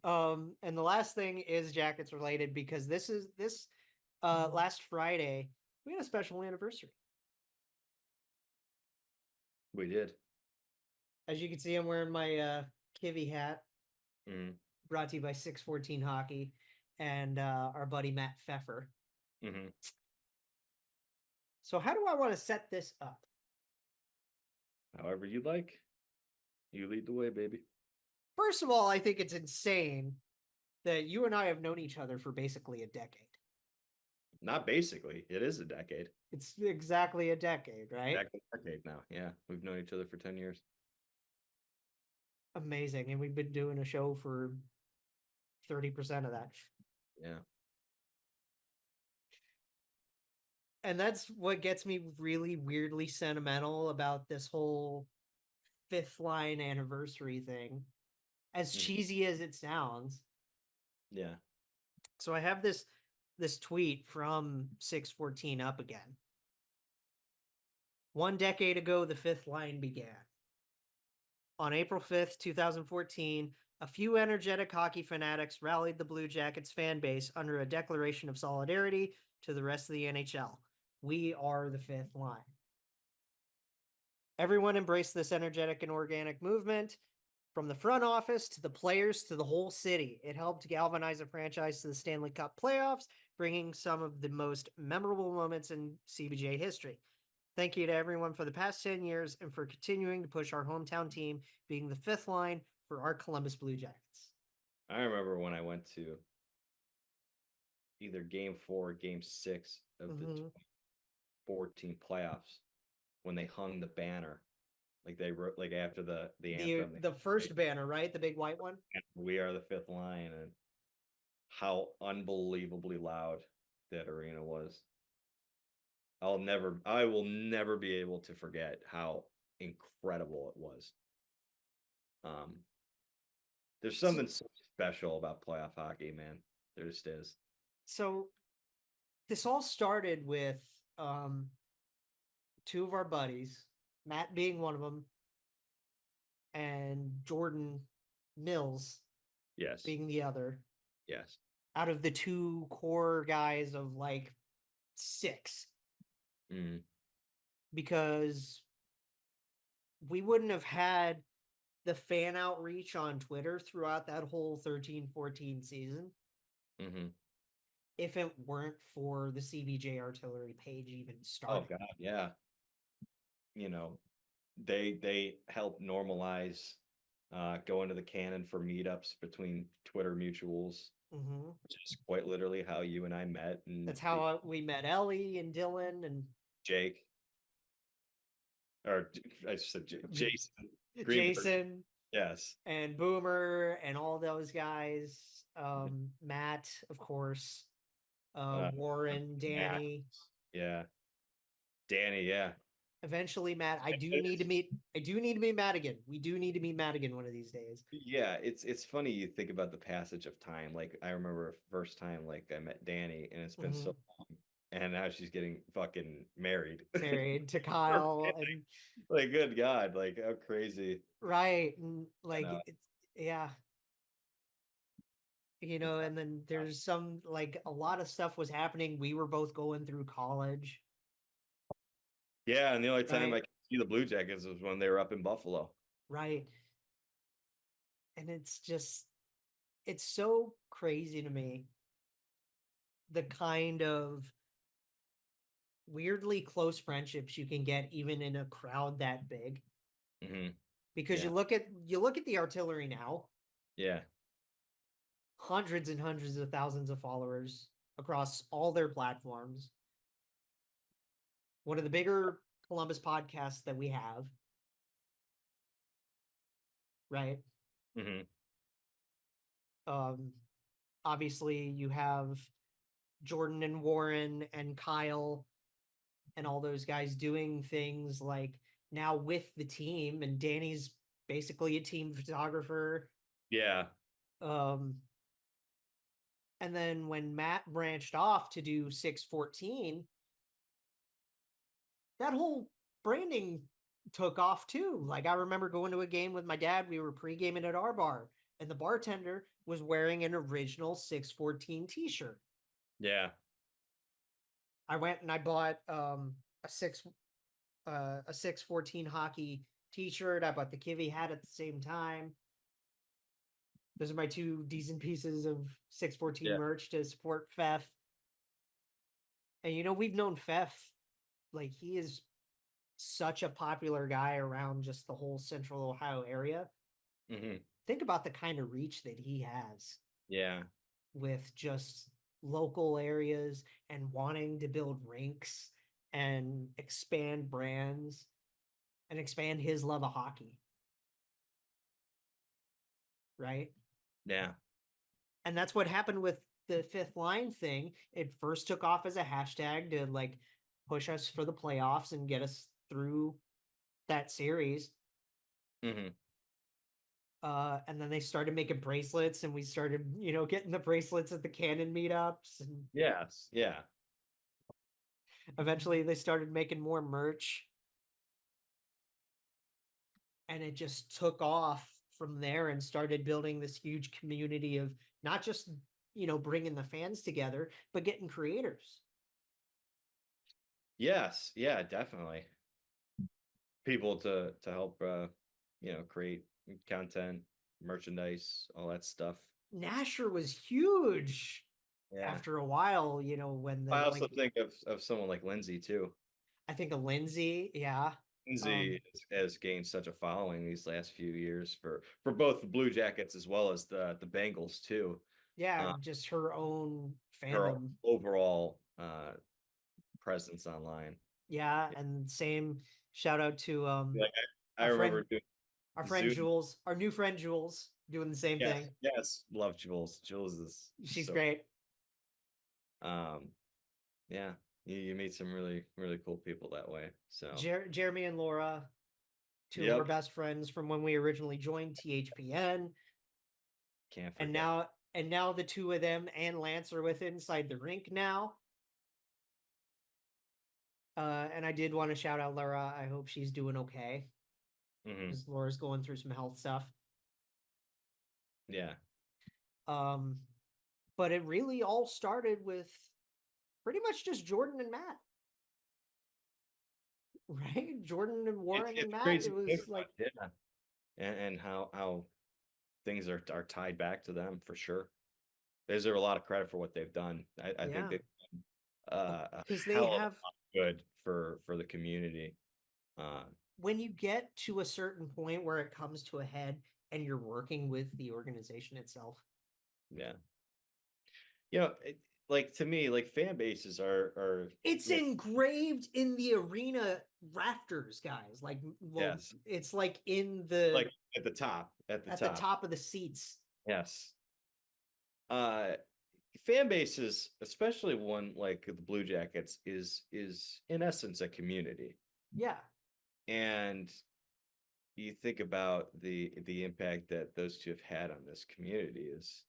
And the last thing is Jackets related because this last Friday we had a special anniversary. We did. As you can see, I'm wearing my Kivy hat, Mm-hmm. brought to you by 614 Hockey and our buddy Matt Pfeffer. Mm-hmm. So how do I want to set this up? However you like. You lead the way, baby. First of all, I think it's insane that you and I have known each other for basically a decade. Not basically. It is a decade. It's exactly a decade, right? Exactly a decade now. Yeah. We've known each other for 10 years. Amazing. And we've been doing a show for 30% of that. Yeah. And that's what gets me really weirdly sentimental about this whole fifth line anniversary thing. As Mm-hmm. cheesy as it sounds. Yeah. So I have this tweet from 614 Up Again. 1 decade ago, the fifth line began. On April 5th, 2014, a few energetic hockey fanatics rallied the Blue Jackets fan base under a declaration of solidarity to the rest of the NHL. We are the fifth line. Everyone embraced this energetic and organic movement, from the front office to the players to the whole city. It helped galvanize a franchise to the Stanley Cup playoffs, bringing some of the most memorable moments in CBJ history. Thank you to everyone for the past 10 years and for continuing to push our hometown team, being the fifth line for our Columbus Blue Jackets. I remember when I went to either game 4 or game 6 of the 2014 playoffs when they hung the banner. Like they wrote, like after the anthem, The first banner, right? The big white one? We are the fifth line, and how unbelievably loud that arena was. I will never be able to forget how incredible it was. There's something so special about playoff hockey, man. There just is. So this all started with two of our buddies, Matt being one of them, and Jordan Mills Yes. being the other. Yes. Out of the two core guys of like 6. Mm. Because we wouldn't have had the fan outreach on Twitter throughout that whole 13-14 season if it weren't for the CBJ Artillery page even starting. Oh God, yeah. You know, they help normalize going to the Cannon for meetups between Twitter mutuals, which is quite literally how you and I met. And that's how we met Ellie and Dylan and Jake. Or I said Jason. Jason. Yes. And Boomer and all those guys. Matt, of course. Warren, Danny. Matt. Yeah. Danny, yeah. Eventually, Matt, I do need to meet Matt again. We do need to meet Matt again one of these days. Yeah, it's funny you think about the passage of time. Like I remember first time like I met Danny and it's been so long. And now she's getting fucking married. Married to Kyle and like good God, like how crazy. Right. And like it's yeah. You know, and then there's some like a lot of stuff was happening. We were both going through college. Yeah, and the only time I could see the Blue Jackets was when they were up in Buffalo. Right. And it's so crazy to me. The kind of weirdly close friendships you can get even in a crowd that big. Because you look at the Artillery now. Yeah. Hundreds and hundreds of thousands of followers across all their platforms. One of the bigger Columbus podcasts that we have. Right. Obviously you have Jordan and Warren and Kyle and all those guys doing things like now with the team, and Danny's basically a team photographer. Yeah. And then when Matt branched off to do 614, that whole branding took off too. Like I remember going to a game with my dad. We were pre-gaming at our bar, and the bartender was wearing an original 614 t-shirt. Yeah. I went and I bought a 614 hockey t-shirt. I bought the Kivy hat at the same time. Those are my two decent pieces of 614 Yeah. merch to support Fef. And we've known Fef, like he is such a popular guy around just the whole central Ohio area. Mm-hmm. Think about the kind of reach that he has Yeah. with just local areas and wanting to build rinks and expand brands and expand his love of hockey. Right? Yeah. And that's what happened with the fifth line thing. It first took off as a hashtag to like push us for the playoffs and get us through that series. Mm-hmm. And then they started making bracelets, and we started, getting the bracelets at the Canon meetups. And Yes. Yeah. eventually they started making more merch. And it just took off from there and started building this huge community of not just, bringing the fans together, but getting creators. Yes. Yeah, definitely. People to help create content, merchandise, all that stuff. Nasher was huge Yeah. after a while, when I the also like think of someone like Lindsay too. I think of Lindsay, yeah. Lindsay has gained such a following these last few years for both the Blue Jackets as well as the Bengals too. Yeah, Uh, just her own her fandom. overall presence online. Yeah, and same shout out to Like I our friend remember doing our friend Zoom. Jules, our new friend Jules, doing the same Yes, thing. yes, love Jules. Jules is She's so great. um yeah, you meet some really really cool people that way. So Jeremy and Laura, two of our yep, best friends from when we originally joined THPN, can't and forget. now the two of them and Lance are with Inside the Rink now. And I did want to shout out Laura. I hope she's doing okay Hmm. because Laura's going through some health stuff. Yeah, Um, but it really all started with pretty much just Jordan and Matt, right? Jordan and Warren and it's Matt. crazy It to think was like, about, yeah, and how things are tied back to them for sure. They deserve a lot of credit for what they've done. I think yeah, they've done a because they hell of a have, lot good for the community. Uh, when you get to a certain point where it comes to a head and you're working with the organization itself. yeah, like to me, like fan bases are It's engraved in the arena rafters, guys. Like, well, yes, it's like in the like at the top, at the top of the seats. yes. Uh, Fan bases, especially one like the Blue Jackets, is in essence a community, Yeah, and you think about the impact that those two have had on this community is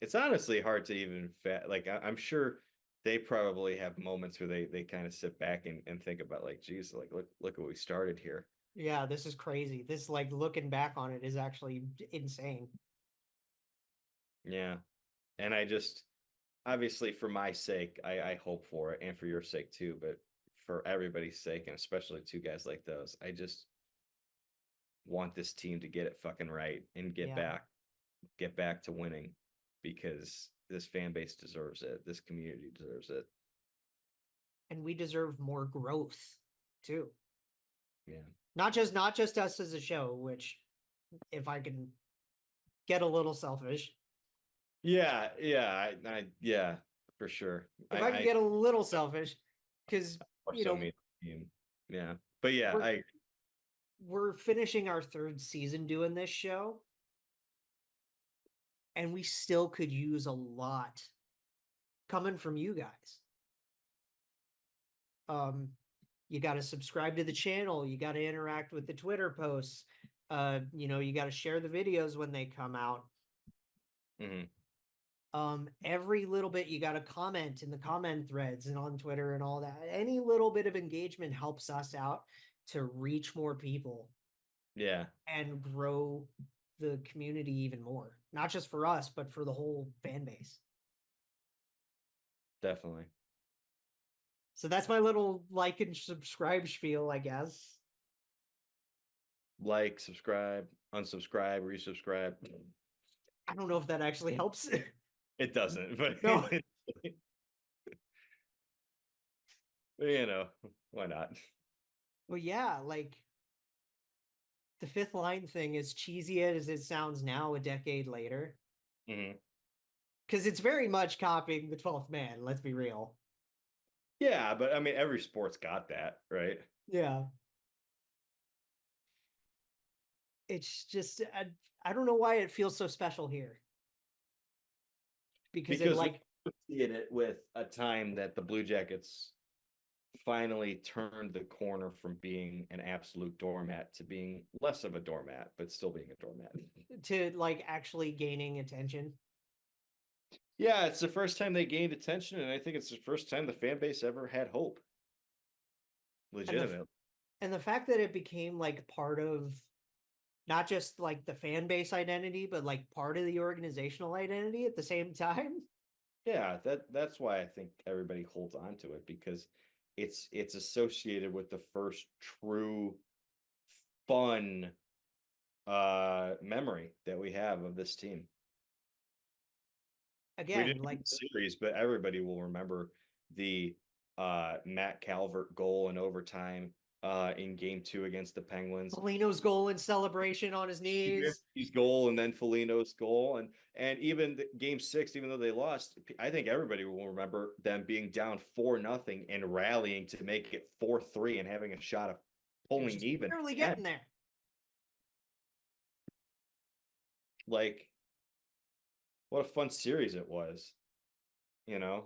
it's honestly hard to even like I'm sure they probably have moments where they kind of sit back and think about like geez, like look what we started here. yeah. This is crazy. This, like, looking back on it is actually insane. Yeah, and I just obviously for my sake I hope for it and for your sake too, but for everybody's sake and especially two guys like those, I just want this team to get it fucking right and Yeah, get back to winning because this fan base deserves it. This community deserves it. and we deserve more growth too. Yeah. Not just us as a show, which, if I can get a little selfish, Yeah, yeah, yeah, for sure. if I can I get a little selfish, because more you so know mean team. Yeah. But yeah, we're I we're finishing our third season doing this show, and we still could use a lot coming from you guys. Um, you got to subscribe to the channel. You got to interact with the Twitter posts. You got to share the videos when they come out. mhm, Every little bit you got to comment in the comment threads and on Twitter and all that. Any little bit of engagement helps us out to reach more people yeah. and grow the community even more. Not just for us, but for the whole fan base. Definitely. So that's my little like and subscribe spiel, I guess. Like, subscribe, unsubscribe, resubscribe. I don't know if that actually helps. It doesn't, but No. you know, why not? Well, yeah, like the fifth line thing, as cheesy as it sounds now, a decade later, Mm-hmm. because it's very much copying the 12th man. Let's be real. Yeah, but I mean, every sport's got that, right? Yeah. It's just, I don't know why it feels so special here. Because it Because like, we see it with a time that the Blue Jackets finally turned the corner from being an absolute doormat to being less of a doormat, but still being a doormat. to like actually gaining attention. Yeah, it's the first time they gained attention, and I think it's the first time the fan base ever had hope. And the Legitimate. and the fact that it became like part of not just like the fan base identity, but like part of the organizational identity at the same time. Yeah, that's why I think everybody holds on to it because it's associated with the first true fun memory that we have of this team. We Again, didn't win like the series, but everybody will remember the Matt Calvert goal in overtime in game 2 against the Penguins. Polino's goal in celebration on his knees. His goal and then Foligno's goal and even game 6, even though they lost, I think everybody will remember them being down 4-0 and rallying to make it 4-3 and having a shot of pulling Just even. barely getting there. Like, what a fun series it was. You know,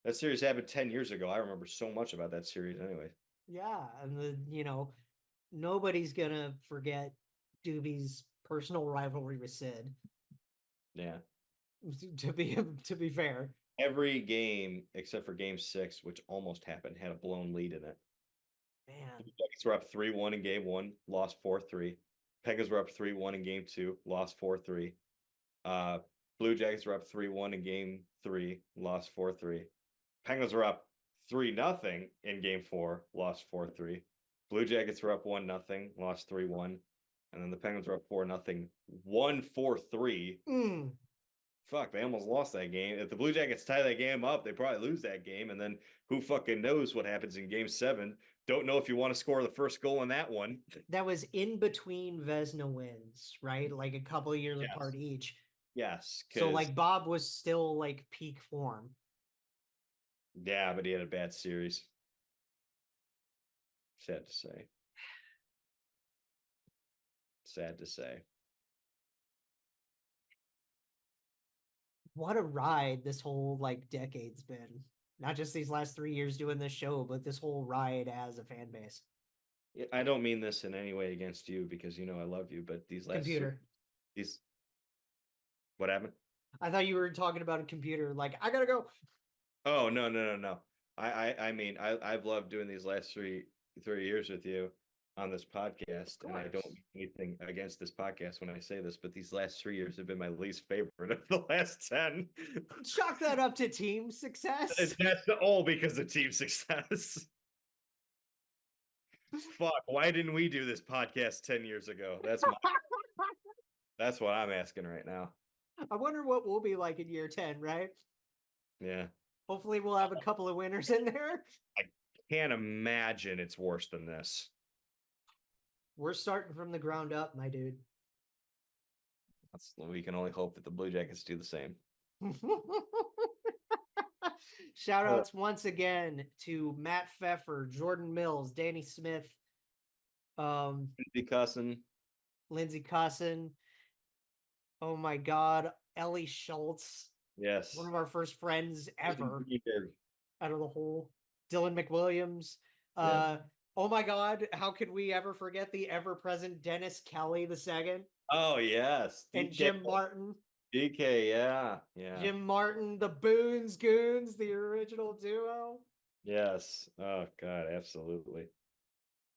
that series happened 10 years ago. I remember so much about that series anyway. Yeah, and nobody's gonna forget Doobie's personal rivalry with Sid. Yeah. To be fair, Every game except for game 6, which almost happened, had a blown lead in it. man. The Jackets were up 3-1 in game 1, lost 4-3. Penguins were up 3-1 in game 2, lost 4-3. Uh, Blue Jackets were up 3-1 in game 3, lost 4-3. Penguins were up 3-0 in game 4, lost 4-3. Blue Jackets were up 1-0, lost 3-1. And then the Penguins were up 4-0, won 4-3. Mm. Fuck, they almost lost that game. If the Blue Jackets tie that game up, they probably lose that game. And then who fucking knows what happens in game 7? Don't know if you want to score the first goal in that one. That was in between Vesna wins, right? Like a couple of years Yes. apart each. Yes. So like Bob was still like peak form. Yeah, but he had a bad series. Sad to say. Sad to say. What a ride this whole like decade's been. Not just these last 3 years doing this show, but this whole ride as a fan base. I don't mean this in any way against you because you know I love you, but these last Computer. these what happened? I thought you were talking about a computer. Like, I gotta go. Oh no. I mean I've loved doing these last three years with you on this podcast, and I don't mean anything against this podcast when I say this, but these last 3 years have been my least favorite of the last 10. Chalk that up to team success. That's all because of team success. Fuck, why didn't we do this podcast 10 years ago? That's what I'm asking right now. I wonder what we'll be like in year 10, right? Yeah. Hopefully we'll have a couple of winners in there. I can't imagine it's worse than this. We're starting from the ground up, my dude. We can only hope that the Blue Jackets do the same. Shout outs once again to Matt Pfeffer, Jordan Mills, Danny Smith, Lindsey Cusson. Oh my God, Ellie Schultz. Yes. One of our first friends ever out of the whole. Dylan McWilliams. Yeah. Oh my God, how could we ever forget the ever-present Dennis Kelly II? Oh, yes. And Jim Martin. DK, yeah. Jim Martin, the Boons Goons, the original duo. Yes. Oh, God, absolutely.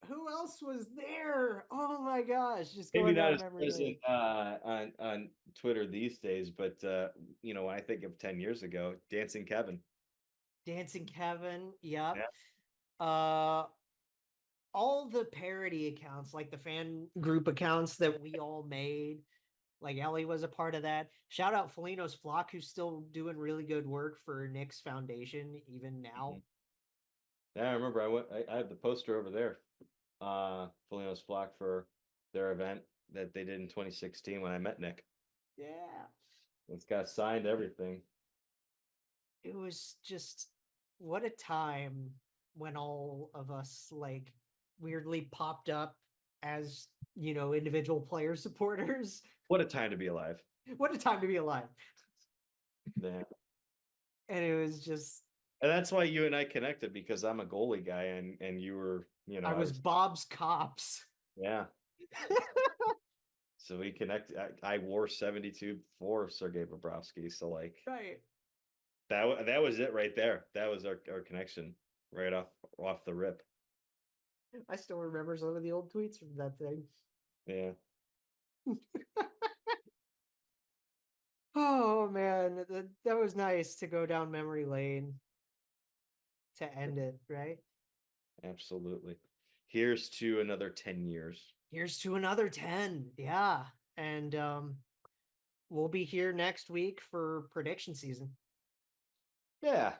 Who else was there? Oh my gosh, just Maybe going not down as memory present lane. on Twitter these days, but when I think of 10 years ago, Dancing Kevin. Dancing Kevin, yep. Yeah. Uh all the parody accounts, like the fan group accounts that we all made. Like Ellie was a part of that. Shout out Felino's Flock, who's still doing really good work for Nick's Foundation even now. Mhm. Yeah, I remember I have the poster over there. Felino's Flock for their event that they did in 2016 when I met Nick. Yeah. It's got signed everything. It was just what a time when all of us like weirdly popped up as, individual player supporters. What a time to be alive. What a time to be alive. Yeah. And it was just And that's why you and I connected because I'm a goalie guy and you were, I I was was, Bob's Cops. yeah. So we connected. I wore 72 for Sergei Bobrovsky. So like Right. that was it right there. That was our connection right off the rip. I still remember some of the old tweets from that thing. Yeah. Oh man, that was nice to go down memory lane to end it, right? Absolutely. Here's to another 10 years. Here's to another 10. Yeah. And we'll be here next week for prediction season. Yeah.